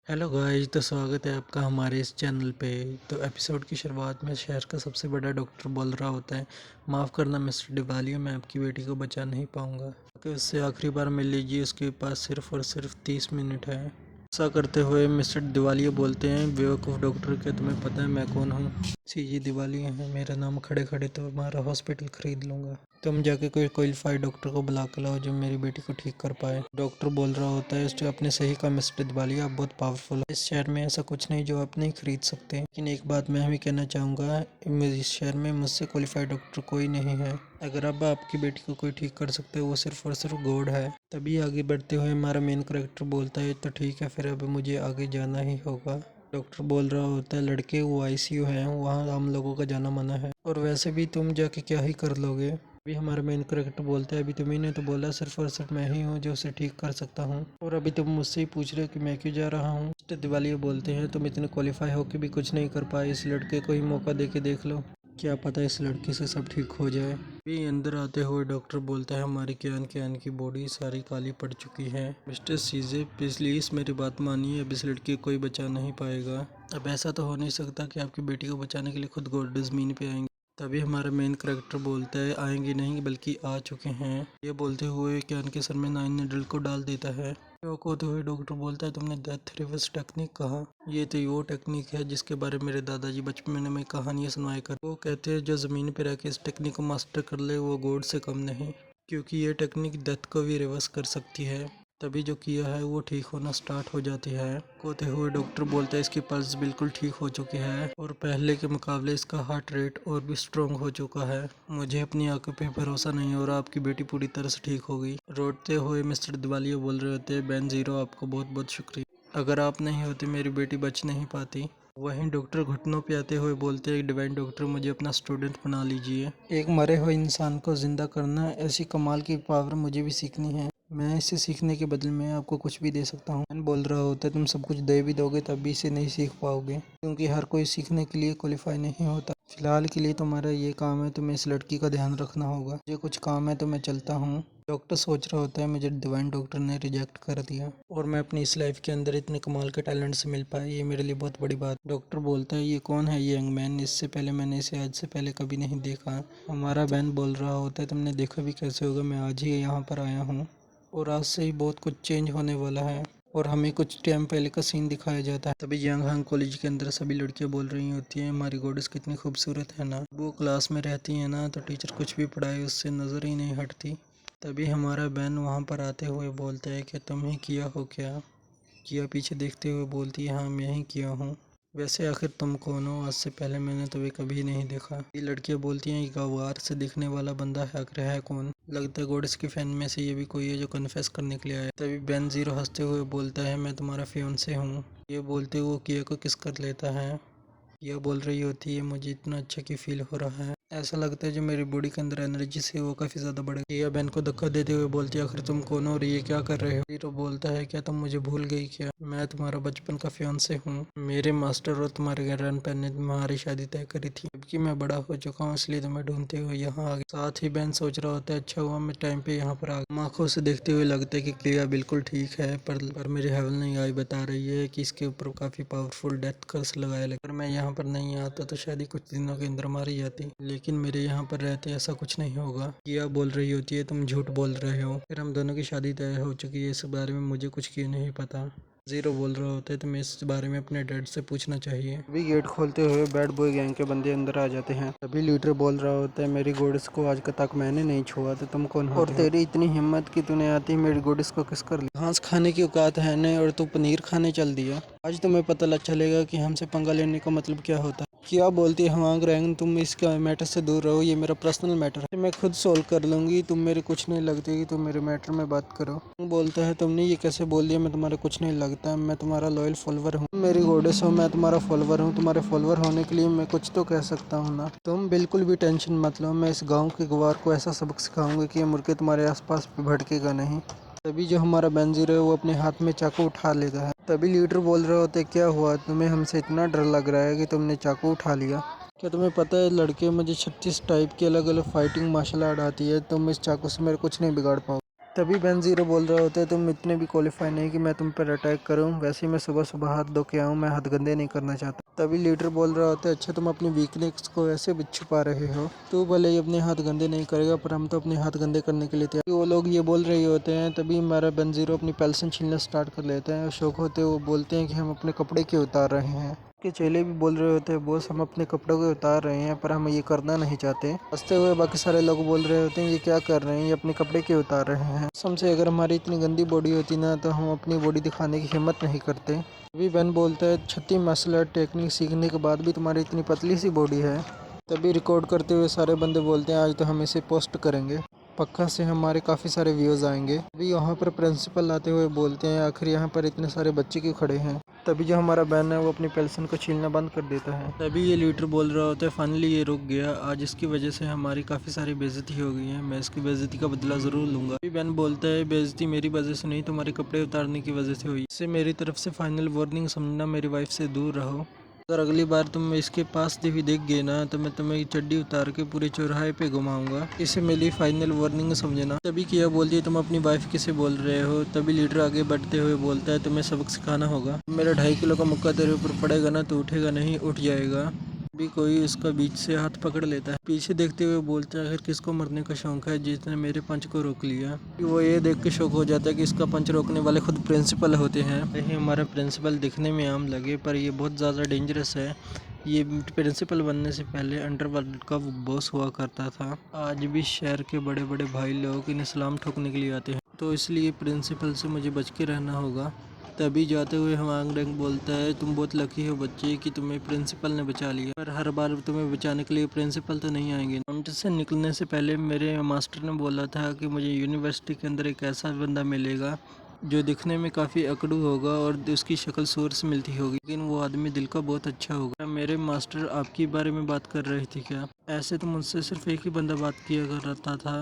Hello guys, तो स्वागत है आपका हमारे इस चैनल पे। तो एपिसोड की शुरुआत में शहर का सबसे बड़ा डॉक्टर बोल रहा होता है, माफ़ करना मिस्टर डिवालिया, मैं आपकी बेटी को बचा नहीं पाऊंगा कि उससे आखिरी बार मिल लीजिए, उसके पास सिर्फ और सिर्फ 30 मिनट है। ऐसा करते हुए मिस्टर दिवालिया बोलते हैं, बेवकूफ़ डॉक्टर, क्या तुम्हें पता है मैं कौन हूँ? जी दिवालिया है मेरा नाम, खड़े खड़े तो हमारा हॉस्पिटल खरीद लूँगा। तुम जाके कोई क्वालिफाइड डॉक्टर को बुला के लाओ जो मेरी बेटी को ठीक कर पाए। डॉक्टर बोल रहा होता है, इसने अपने सही का मिस्टर दिवालिया, आप बहुत पावरफुल है। इस शहर में ऐसा कुछ नहीं जो आप नहीं खरीद सकते। लेकिन एक बात मैं भी कहना चाहूँगा, इस शहर में मुझसे क्वालिफाइड डॉक्टर कोई नहीं है। अगर अब आपकी बेटी को कोई ठीक कर सकते हो वो सिर्फ और सिर्फ गॉड है। तभी आगे बढ़ते हुए हमारा मेन कैरेक्टर बोलता है, तो ठीक है फिर अब मुझे आगे जाना ही होगा। डॉक्टर बोल रहा होता है, लड़के वो आईसीयू है, वहाँ हम लोगों का जाना मना है, और वैसे भी तुम जाके क्या ही कर लोगे। अभी हमारा मेन कैरेक्टर बोलता है, अभी तुम्ही ने तो बोला सिर्फ और सिर्फ मैं ही हूँ जो उसे ठीक कर सकता हूँ, और अभी तुम मुझसे ही पूछ रहे हो कि मैं क्यों जा रहा हूँ। दिवाली बोलते हैं, तुम इतने क्वालिफाई होकर भी कुछ नहीं कर पाए, इस लड़के को ही मौका दे के देख लो, क्या पता इस लड़की से सब ठीक हो जाए। अभी अंदर आते हुए डॉक्टर बोलता है, हमारी कैन की बॉडी सारी काली पड़ चुकी है। मिस्टर सीजे प्लीज मेरी बात मानिए, अब इस लड़की को कोई बचा नहीं पाएगा। अब ऐसा तो हो नहीं सकता कि आपकी बेटी को बचाने के लिए खुद गॉड ज़मीन पे आएंगे। तभी हमारा मेन कैरेक्टर बोलता है, आएंगे नहीं बल्कि आ चुके हैं। ये बोलते हुए कैन के सर में 9 नीडल को डाल देता है। शॉक होते हुए डॉक्टर बोलता है, तुमने डेथ रिवर्स टेक्निक कहा, ये तो वो टेक्निक है जिसके बारे में मेरे दादाजी बचपन में कहानियाँ सुनाया कर। वो कहते हैं जो ज़मीन पर रह के इस टेक्निक को मास्टर कर ले वो गॉड से कम नहीं, क्योंकि ये टेक्निक डेथ को भी रिवर्स कर सकती है। तभी जो किया है वो ठीक होना स्टार्ट हो जाती है। होते हुए डॉक्टर बोलता है, इसकी पल्स बिल्कुल ठीक हो चुकी है और पहले के मुकाबले इसका हार्ट रेट और भी स्ट्रॉन्ग हो चुका है। मुझे अपनी आंखों पे भरोसा नहीं हो रहा, आपकी बेटी पूरी तरह से ठीक हो गई। रोते हुए मिस्टर दिवालिया बोल रहे होते हैं, बेन जीरो आपको बहुत बहुत शुक्रिया, अगर आप नहीं होते मेरी बेटी बच नहीं पाती। वहीं डॉक्टर घुटनों पे आते हुए बोलते हैं, डिवाइन डॉक्टर मुझे अपना स्टूडेंट बना लीजिए। एक मरे हुए इंसान को जिंदा करना, ऐसी कमाल की पावर मुझे भी सीखनी है। मैं इसे सीखने के बदले में आपको कुछ भी दे सकता हूँ। मैंने बोल रहा होता है, तुम सब कुछ दे भी दोगे तब भी इसे नहीं सीख पाओगे, क्योंकि हर कोई सीखने के लिए क्वालिफाई नहीं होता। फिलहाल के लिए तुम्हारा ये काम है, तुम्हें इस लड़की का ध्यान रखना होगा। मुझे कुछ काम है तो मैं चलता हूँ। डॉक्टर सोच रहा होता है, मुझे डिवाइन डॉक्टर ने रिजेक्ट कर दिया और मैं अपनी इस लाइफ के अंदर इतने कमाल के टैलेंट से मिल पाया, ये मेरे लिए बहुत बड़ी बात। डॉक्टर बोलता है, ये कौन है ये यंग मैन, इससे पहले मैंने इसे आज से पहले कभी नहीं देखा। हमारा बहन बोल रहा होता है, तुमने देखा भी कैसे होगा, मैं आज ही यहाँ पर आया हूँ और आज से ही बहुत कुछ चेंज होने वाला है। और हमें कुछ टाइम पहले का सीन दिखाया जाता है। तभी यंग हांग कॉलेज के अंदर सभी लड़कियां बोल रही होती हैं, हमारी गॉडेस कितनी खूबसूरत है ना। वो क्लास में रहती है ना तो टीचर कुछ भी पढ़ाए उससे नज़र ही नहीं हटती। तभी हमारा बहन वहाँ पर आते हुए बोलता है, कि तुम ही किया हो क्या? किया पीछे देखते हुए बोलती है, हाँ मैं ही किया हूँ। वैसे आखिर तुम कौन हो? आज से पहले मैंने तुम्हें कभी नहीं देखा। ये लड़कियां बोलती हैं, गवार से दिखने वाला बंदा है, आखिर है कौन? लगता है गॉडेस की फैन में से ये भी कोई है जो कन्फेस करने के लिए आया। तभी बेन जीरो हंसते हुए बोलता है, मैं तुम्हारा फियांसे हूँ। ये बोलते हुए किया को किस कर लेता है। यह बोल रही होती है, मुझे इतना अच्छा की फील हो रहा है, ऐसा लगता है जो मेरी बॉडी के अंदर एनर्जी से वो काफ़ी ज़्यादा बढ़ गई। यह बहन को धक्का देते हुए बोलती है, आखिर तुम कौन हो और ये क्या कर रहे हो? हीरो बोलता है, क्या तुम मुझे भूल गई क्या? मैं तुम्हारा बचपन का फियांसे हूँ। मेरे मास्टर और तुम्हारे ग्रैंडपा ने तुम्हारी शादी तय करी थी, जबकि मैं बड़ा हो चुका हूँ इसलिए तुम्हें ढूंढते हुए यहाँ आ गया। साथ ही बहन सोच रहा होता है, अच्छा हुआ मैं टाइम पे यहाँ पर आ गया। आंखों से देखते हुए लगता है कि क्लिया बिल्कुल ठीक है, पर मेरी हेवनली आई बता रही है कि इसके ऊपर काफ़ी पावरफुल डेथ कर्स लगाया लगा। अगर मैं यहाँ पर नहीं आता तो शायद ही कुछ दिनों के अंदर मारी जाती, लेकिन मेरे यहाँ पर रहते ऐसा कुछ नहीं होगा। किया बोल रही होती है, तुम झूठ बोल रहे हो, फिर हम दोनों की शादी तय हो चुकी है, इस बारे में मुझे कुछ क्यों नहीं पता। जीरो बोल रहा होता है, तुम्हें इस बारे में अपने डैड से पूछना चाहिए। अभी गेट खोलते हुए बैड बॉय गैंग के बंदे अंदर आ जाते हैं। तभी लीडर बोल रहा होता है, मेरी गोडेस को आज तक मैंने नहीं छुआ तो तुम कौन हो? और तेरी इतनी हिम्मत कि तूने आती मेरी गोडेस को किस कर लिया? घास खाने की औकात है नहीं और तू पनीर खाने चल दिया। आज तुम्हें पता चलेगा कि हमसे पंगा लेने का मतलब क्या होता है। क्या बोलती है, हाँ ग्रैंग तुम इसका मैटर से दूर रहो, ये मेरा पर्सनल मैटर है, मैं खुद सोल्व कर लूंगी, तुम मेरे कुछ नहीं लगती कि तुम मेरे मैटर में बात करो। बोलता है, तुमने ये कैसे बोल दिया, मैं तुम्हारे कुछ नहीं लगता, मैं तुम्हारा लॉयल फॉलोवर हूँ, मेरी गॉडेस हो, मैं तुम्हारा फॉलोवर हूँ, तुम्हारे फॉलोवर होने के लिए मैं कुछ तो कह सकता हूँ ना। तुम बिल्कुल भी टेंशन मत लो, मैं इस गाँव के गवार को ऐसा सबक सिखाऊंगा कि ये मुर्गे तुम्हारे आसपास भी भटकेगा नहीं। तभी जो हमारा बेंजीर है वो अपने हाथ में चाकू उठा लेता है। तभी लीडर बोल रहे होते, क्या हुआ, तुम्हें हमसे इतना डर लग रहा है कि तुमने चाकू उठा लिया? क्या तुम्हें पता है लड़के, मुझे 36 टाइप की अलग अलग फाइटिंग मार्शल आर्ट आती है, तुम इस चाकू से मेरे कुछ नहीं बिगाड़ पाओ। तभी बेन ज़ीरो बोल रहे होते हैं, तुम इतने भी क्वालिफाई नहीं कि मैं तुम पर अटैक करूं, वैसे ही मैं सुबह सुबह हाथ धो के आऊँ, मैं हाथ गंदे नहीं करना चाहता। तभी लीडर बोल रहा होता है, अच्छा तुम अपनी वीकनेस को ऐसे भी छुपा रहे हो, तू भले ही अपने हाथ गंदे नहीं करेगा पर हम तो अपने हाथ गंदे करने के लिए तैयार। वो लोग ये बोल रहे होते हैं, तभी हमारा बेन ज़ीरो अपनी पेल्सन छीलना स्टार्ट कर लेते हैं। शौक होते वो बोलते हैं कि हम अपने कपड़े क्यों उतार रहे हैं। के चेले भी बोल रहे होते हैं, बॉस हम अपने कपड़ों को उतार रहे हैं पर हम ये करना नहीं चाहते। हंसते हुए बाकी सारे लोग बोल रहे होते हैं, ये क्या कर रहे हैं, ये अपने कपड़े क्यों उतार रहे हैं। कसम से अगर हमारी इतनी गंदी बॉडी होती ना तो हम अपनी बॉडी दिखाने की हिम्मत नहीं करते। अभी बेन बोलता है, 36 मार्शल आर्ट टेक्निक सीखने के बाद भी तुम्हारी इतनी पतली सी बॉडी है। तभी रिकॉर्ड करते हुए सारे बंदे बोलते हैं, आज तो हम इसे पोस्ट करेंगे, पक्का से हमारे काफ़ी सारे व्यूज़ आएंगे। अभी यहाँ पर प्रिंसिपल आते हुए बोलते हैं, आखिर यहाँ पर इतने सारे बच्चे क्यों खड़े हैं। तभी जो हमारा बैन है वो अपनी पेल्सन को छीलना बंद कर देता है। तभी ये लीडर बोल रहा होता है, फाइनली ये रुक गया, आज इसकी वजह से हमारी काफ़ी सारी बेइज्जती हो गई है, मैं इसकी बेइज्जती का बदला ज़रूर लूँगा। अभी बैन बोलता है, बेइज्जती मेरी वजह से नहीं, तुम्हारे कपड़े उतारने की वजह से हुई। इससे मेरी तरफ से फाइनल वार्निंग समझना, मेरी वाइफ से दूर रहो। अगर अगली बार तुम इसके पास भी दिख गए ना तो मैं तुम्हें चड्डी उतार के पूरे चौराहे पे घुमाऊंगा, इसे मेरी फाइनल वार्निंग समझना। तभी किया बोलती है, तुम अपनी वाइफ किसे बोल रहे हो। तभी लीडर आगे बढ़ते हुए बोलता है, तुम्हें सबक सिखाना होगा, मेरा 2.5 किलो का मुक्का तेरे ऊपर पड़ेगा ना तो उठेगा नहीं, उठ जाएगा। भी कोई उसका बीच से हाथ पकड़ लेता है, पीछे देखते हुए बोलता है, आखिर किसको मरने का शौक है जिसने मेरे पंच को रोक लिया। वो ये देख के शौक हो जाता है कि इसका पंच रोकने वाले खुद प्रिंसिपल होते हैं। यही हमारा प्रिंसिपल दिखने में आम लगे पर ये बहुत ज़्यादा डेंजरस है। ये प्रिंसिपल बनने से पहले अंडरवर्ल्ड का बॉस हुआ करता था। आज भी शहर के बड़े बड़े भाई लोग इन्हें सलाम ठोकने के लिए आते हैं, तो इसलिए प्रिंसिपल से मुझे बच के रहना होगा। तभी जाते हुए हवांग रंग बोलता है, तुम बहुत लकी हो बच्चे कि तुम्हें प्रिंसिपल ने बचा लिया, पर हर बार तुम्हें बचाने के लिए प्रिंसिपल तो नहीं आएंगे। काउंटर से निकलने से पहले मेरे मास्टर ने बोला था कि मुझे यूनिवर्सिटी के अंदर एक ऐसा बंदा मिलेगा जो दिखने में काफ़ी अकड़ू होगा और उसकी शक्ल सूर से मिलती होगी, लेकिन वो आदमी दिल का बहुत अच्छा होगा। मेरे मास्टर आपके बारे में बात कर रहे थे क्या? ऐसे तो मुझसे सिर्फ एक ही बंदा बात किया करता था।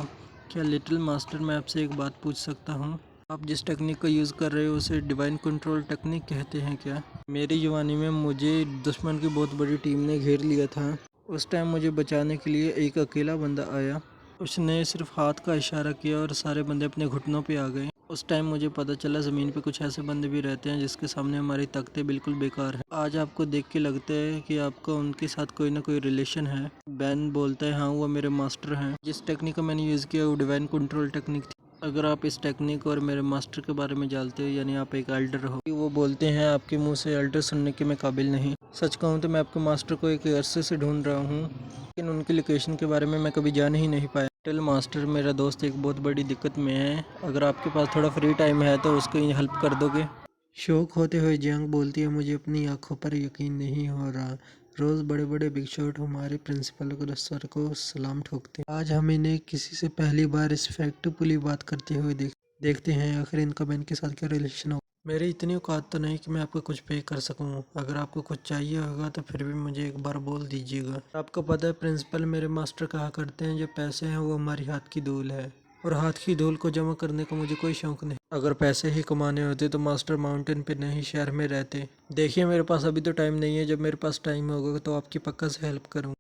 क्या लिटिल मास्टर, मैं आपसे एक बात पूछ सकता हूँ? आप जिस टेक्निक का यूज़ कर रहे हो उसे डिवाइन कंट्रोल टेक्निक कहते हैं क्या? मेरी जवानी में मुझे दुश्मन की बहुत बड़ी टीम ने घेर लिया था। उस टाइम मुझे बचाने के लिए एक अकेला बंदा आया, उसने सिर्फ हाथ का इशारा किया और सारे बंदे अपने घुटनों पे आ गए। उस टाइम मुझे पता चला ज़मीन पे कुछ ऐसे बंदे भी रहते हैं जिसके सामने हमारी ताकतें बिल्कुल बेकार हैं। आज आपको देख के लगता है कि आपका उनके साथ कोई ना कोई रिलेशन है। बैन बोलता है, हाँ वो मेरे मास्टर हैं। जिस टेक्निक का मैंने यूज़ किया वो डिवाइन कंट्रोल टेक्निक थी। अगर आप इस टेक्निक और मेरे मास्टर के बारे में जानते हो यानी आप एक एल्डर हो। वो बोलते हैं, आपके मुंह से एल्डर सुनने के मैं काबिल नहीं। सच कहूँ तो मैं आपके मास्टर को एक अरसे से ढूंढ रहा हूँ, लेकिन उनकी लोकेशन के बारे में मैं कभी जान ही नहीं पाया। लिटिल मास्टर, मेरा दोस्त एक बहुत बड़ी दिक्कत में है, अगर आपके पास थोड़ा फ्री टाइम है तो उसको हेल्प कर दोगे? शौक होते हुए जियांग बोलती है, मुझे अपनी आंखों पर यकीन नहीं हो रहा, रोज़ बड़े बड़े बिग शॉट हमारे प्रिंसिपल को सर को सलाम ठोकते हैं, आज हम इन्हें किसी से पहली बार रिस्पेक्टफुली बात करते हुए देखते हैं, आखिर इनका बैन के साथ क्या रिलेशन हो। मेरी इतनी औकात तो नहीं कि मैं आपको कुछ पे कर सकूं, अगर आपको कुछ चाहिए होगा तो फिर भी मुझे एक बार बोल दीजिएगा। आपको पता है प्रिंसिपल मेरे मास्टर कहा करते हैं, जो पैसे हैं वो हमारी हाथ की धूल है, और हाथ की धूल को जमा करने का मुझे कोई शौक नहीं। अगर पैसे ही कमाने होते तो मास्टर माउंटेन पे नहीं शहर में रहते। देखिए मेरे पास अभी तो टाइम नहीं है, जब मेरे पास टाइम होगा तो आपकी पक्का से हेल्प करूँगा।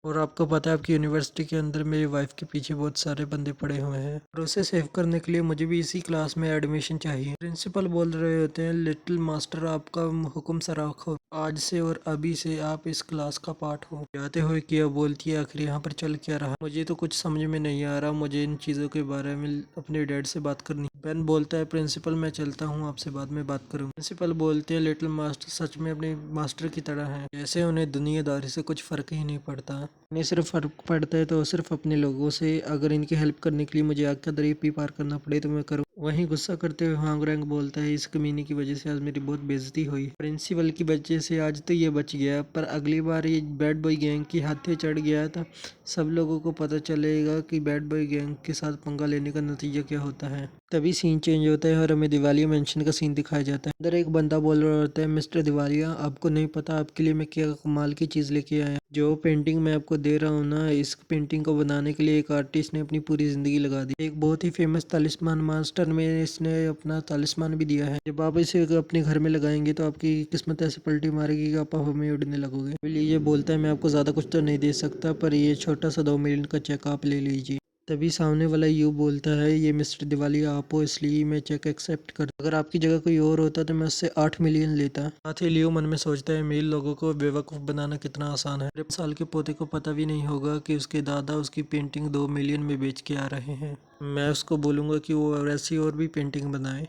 और आपको पता है आपकी यूनिवर्सिटी के अंदर मेरी वाइफ के पीछे बहुत सारे बंदे पड़े हुए हैं, और उसे सेव करने के लिए मुझे भी इसी क्लास में एडमिशन चाहिए। प्रिंसिपल बोल रहे होते हैं, लिटिल मास्टर आपका हुक्म सराखो, आज से और अभी से आप इस क्लास का पार्ट हो। जाते हुए किया बोलती है, आखिर यहाँ पर चल क्या रहा, मुझे तो कुछ समझ में नहीं आ रहा, मुझे इन चीज़ों के बारे में अपने डैड से बात करनी। बेन बोलता है, प्रिंसिपल मैं चलता हूँ, आपसे बाद में बात करूँ। प्रिंसिपल बोलते हैं, लिटिल मास्टर सच में अपने मास्टर की तरह हैं, जैसे उन्हें दुनियादारी से कुछ फ़र्क ही नहीं पड़ता। इन्हें सिर्फ फ़र्क पड़ता है तो सिर्फ अपने लोगों से, अगर इनकी हेल्प करने के लिए मुझे आग का दरिया भी पार करना पड़े तो मैं करूँ। वहीं गुस्सा करते हुए हांग रैंग बोलता है, इस कमीने की वजह से आज मेरी बहुत बेइज्जती हुई, प्रिंसिपल की वजह से आज तो ये बच गया, पर अगली बार ये बैड बॉय गैंग की हाथे चढ़ गया था, सब लोगों को पता चलेगा कि बैड बॉय गैंग के साथ पंगा लेने का नतीजा क्या होता है। तभी सीन चेंज होता है और हमें दिवालिया मेंशन का सीन दिखाया जाता है। अंदर एक बंदा बोल रहा होता है, मिस्टर दिवालिया आपको नहीं पता आपके लिए मैं क्या कमाल की चीज़ लेके आया, जो पेंटिंग मैं आपको दे रहा हूँ ना, इस पेंटिंग को बनाने के लिए एक आर्टिस्ट ने अपनी पूरी ज़िंदगी लगा दी। एक बहुत ही फेमस तालिस्मान मास्टर में इसने अपना तालिस्मान भी दिया है, जब आप इसे अपने घर में लगाएंगे तो आपकी किस्मत ऐसे पलटी मारेगी कि आप हवा में उड़ने लगोगे। ये बोलता है, मैं आपको ज़्यादा कुछ तो नहीं दे सकता, पर ये छोटा सा 2 मिलियन का चेक आप ले लीजिए। तभी सामने वाला यू बोलता है, ये मिस्टर दिवाली आप हो इसलिए मैं चेक एक्सेप्ट कर, अगर आपकी जगह कोई और होता तो मैं उससे 8 मिलियन लेता। साथ ही लियो मन में सोचता है, अमीर लोगों को बेवकूफ़ बनाना कितना आसान है। मेरे 5 साल के पोते को पता भी नहीं होगा कि उसके दादा उसकी पेंटिंग 2 मिलियन में बेच के आ रहे हैं। मैं उसको बोलूँगा कि वो वैसी और भी पेंटिंग बनाए।